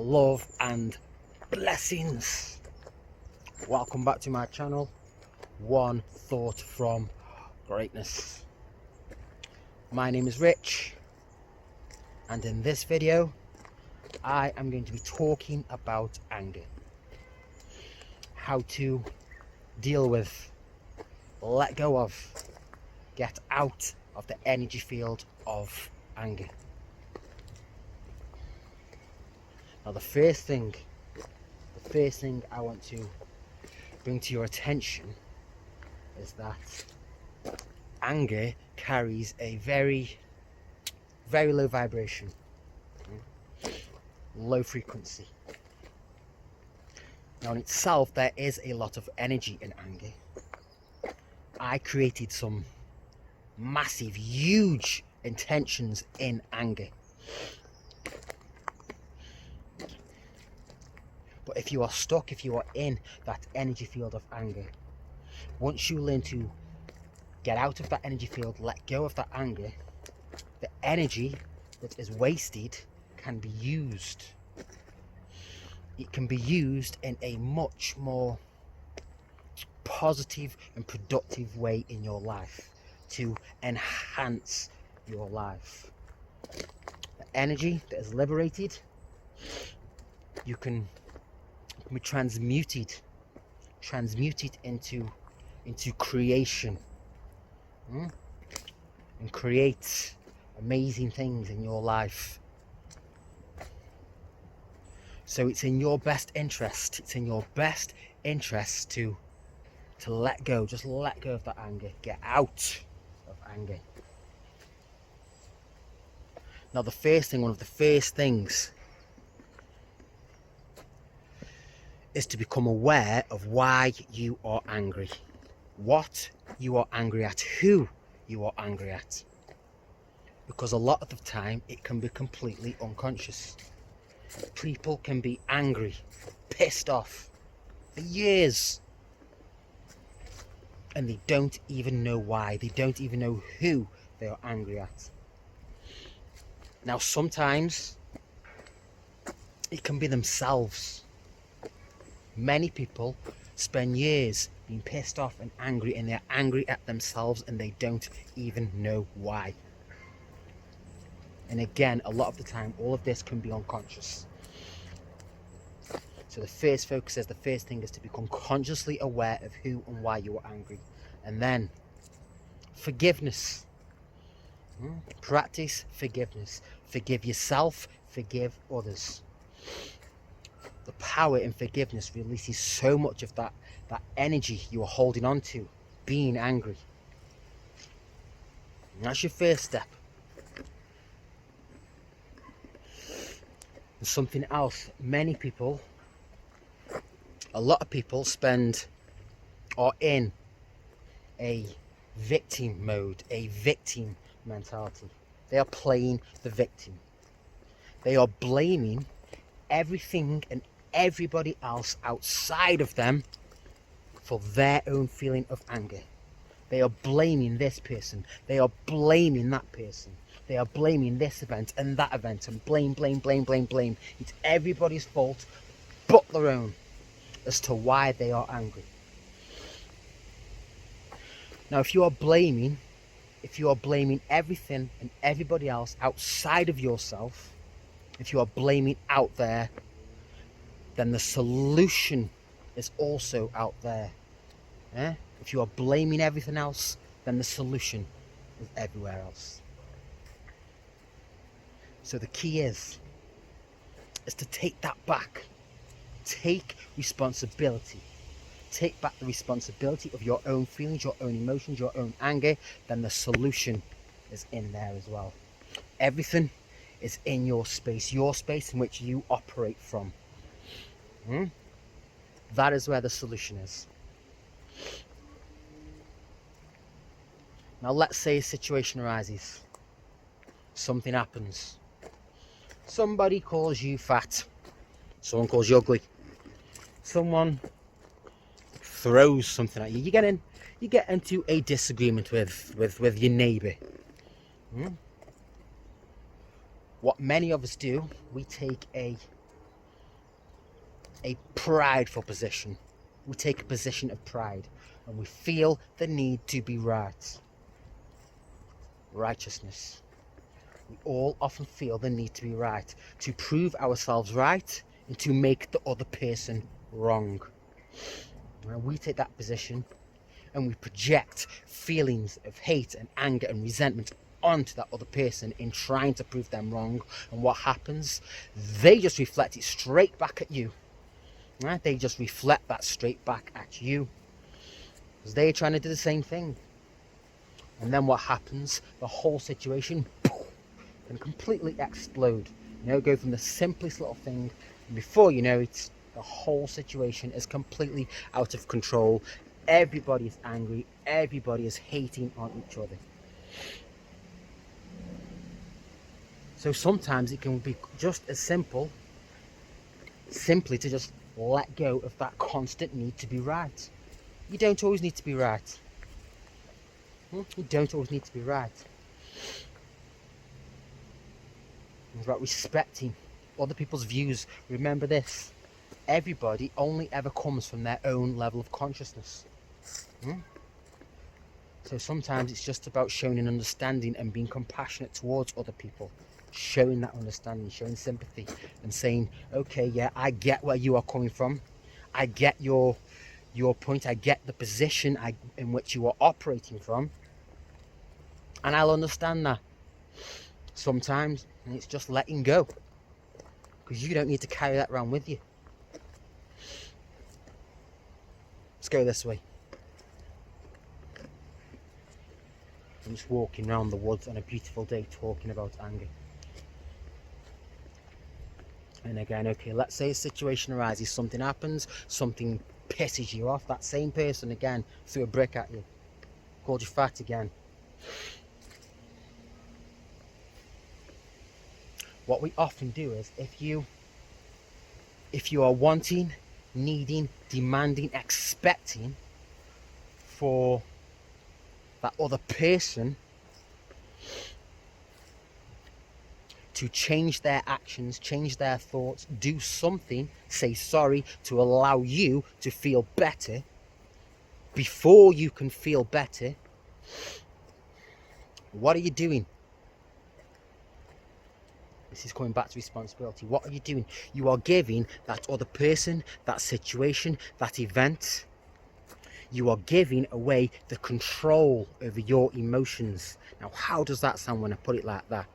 love and blessings. Welcome back to my channel, One Thought from Greatness. My name is Rich, and in this video I am going to be talking about anger, how to deal with, let go of, get out of the energy field of anger. Now the first thing I want to bring to your attention is that anger carries a very, very low vibration, low frequency. Now in itself there is a lot of energy in anger. I created some massive, huge intentions in anger. But if you are stuck, if you are in that energy field of anger, once you learn to get out of that energy field, let go of that anger, the energy that is wasted can be used. It can be used in a much more positive and productive way in your life to enhance your life. The energy that is liberated, you can be transmuted into creation, and create amazing things in your life. So it's in your best interest, to let go, just let go of that anger, get out of anger. Now one of the first things is to become aware of why you are angry, what you are angry at, who you are angry at. Because a lot of the time it can be completely unconscious. People can be angry, pissed off for years, and they don't even know why. They don't even know who they are angry at. Now sometimes it can be themselves. Many people spend years being pissed off and angry, and they're angry at themselves and they don't even know why. And again, a lot of the time, all of this can be unconscious. So the first thing is to become consciously aware of who and why you are angry. And then forgiveness. Practice forgiveness. Forgive yourself, forgive others. The power in forgiveness releases so much of that energy you are holding on to, being angry. And that's your first step. And something else, a lot of people are in a victim mode, a victim mentality. They are playing the victim. They are blaming everything and everybody else outside of them for their own feeling of anger. They are blaming this person. They are blaming that person. They are blaming this event and that event, and blame. It's everybody's fault but their own as to why they are angry. Now, if you are blaming everything and everybody else outside of yourself, if you are blaming out there, then the solution is also out there. If you are blaming everything else, then the solution is everywhere else. So the key is to take that back. Take responsibility. Take back the responsibility of your own feelings, your own emotions, your own anger. Then the solution is in there as well. Everything is in your space in which you operate from. That is where the solution is. Now let's say a situation arises. Something happens. Somebody calls you fat. Someone calls you ugly. Someone throws something at you. You get into a disagreement with your neighbour. What many of us do, we take a a prideful position. We take a position of pride and we feel the need to be right. Righteousness. We all often feel the need to be right, to prove ourselves right and to make the other person wrong. And we take that position and we project feelings of hate and anger and resentment onto that other person in trying to prove them wrong. And what happens? They just reflect it straight back at you. Right? They just reflect that straight back at you because they're trying to do the same thing. And then what happens? The whole situation can completely explode. Go from the simplest little thing, and before you know it, the whole situation is completely out of control. Everybody is angry. Everybody is hating on each other. So sometimes it can be just as simply to just let go of that constant need to be right. You don't always need to be right. You don't always need to be right. It's about respecting other people's views. Remember this: everybody only ever comes from their own level of consciousness. So sometimes it's just about showing an understanding and being compassionate towards other people. Showing that understanding, showing sympathy, and saying, okay, yeah, I get where you are coming from. I get your point. I get the position in which you are operating from. And I'll understand that. Sometimes it's just letting go. Because you don't need to carry that around with you. Let's go this way. I'm just walking around the woods on a beautiful day talking about anger. And again, okay, let's say a situation arises, something happens, something pisses you off. That same person again threw a brick at you, called you fat again. What we often do is, if you are wanting, needing, demanding, expecting for that other person to change their actions, change their thoughts, do something, say sorry, to allow you to feel better, before you can feel better, what are you doing? This is coming back to responsibility. What are you doing? You are giving that other person, that situation, that event, you are giving away the control over your emotions. Now, how does that sound when I put it like that?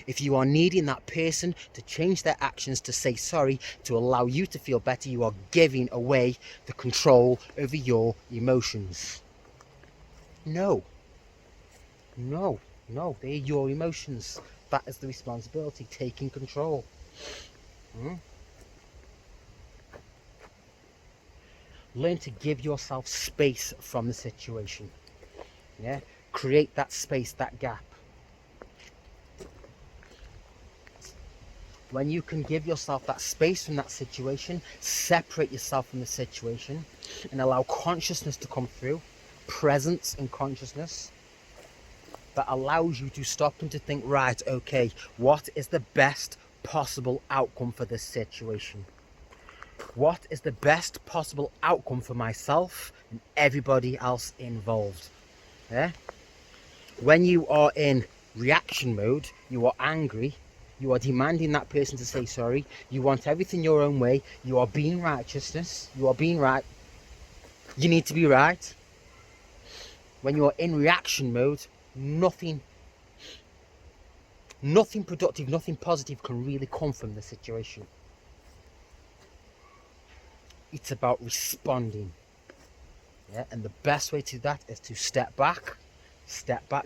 If you are needing that person to change their actions, to say sorry, to allow you to feel better, you are giving away the control over your emotions. No, they're your emotions. That is the responsibility, taking control. Learn to give yourself space from the situation. Yeah, create that space, that gap. When you can give yourself that space from that situation, separate yourself from the situation and allow consciousness to come through, presence and consciousness, that allows you to stop and to think, right, okay, what is the best possible outcome for this situation? What is the best possible outcome for myself and everybody else involved? Yeah? When you are in reaction mode, you are angry, you are demanding that person to say sorry, you want everything your own way, you are being righteousness, you are being right, you need to be right. When you are in reaction mode, nothing productive, nothing positive can really come from the situation. It's about responding. Yeah, and the best way to do that is to step back,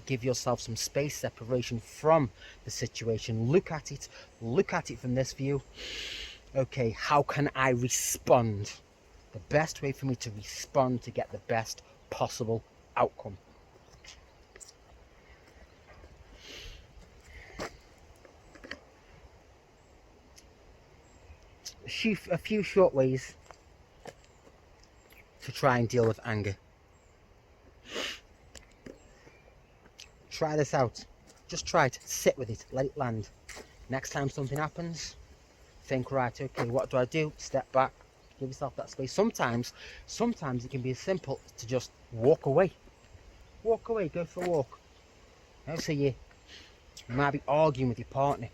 give yourself some space, separation from the situation, look at it from this view. Okay, how can I respond? The best way for me to respond to get the best possible outcome. A few short ways to try and deal with anger. Try this out. Just try it. Sit with it. Let it land. Next time something happens, think, right, okay, what do I do? Step back. Give yourself that space. Sometimes it can be as simple to just walk away. Walk away, go for a walk. Now, so you might be arguing with your partner.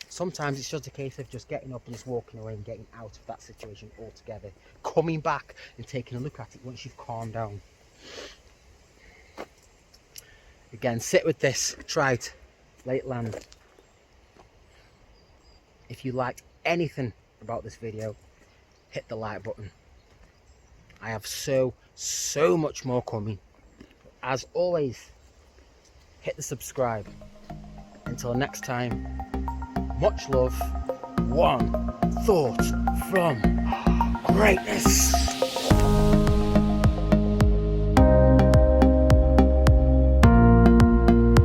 Sometimes it's just a case of just getting up and just walking away and getting out of that situation altogether. Coming back and taking a look at it once you've calmed down. Again, sit with this. Try it. Let it land. If you liked anything about this video, hit the like button. I have so much more coming. As always, hit the subscribe. Until next time, much love. One thought from greatness.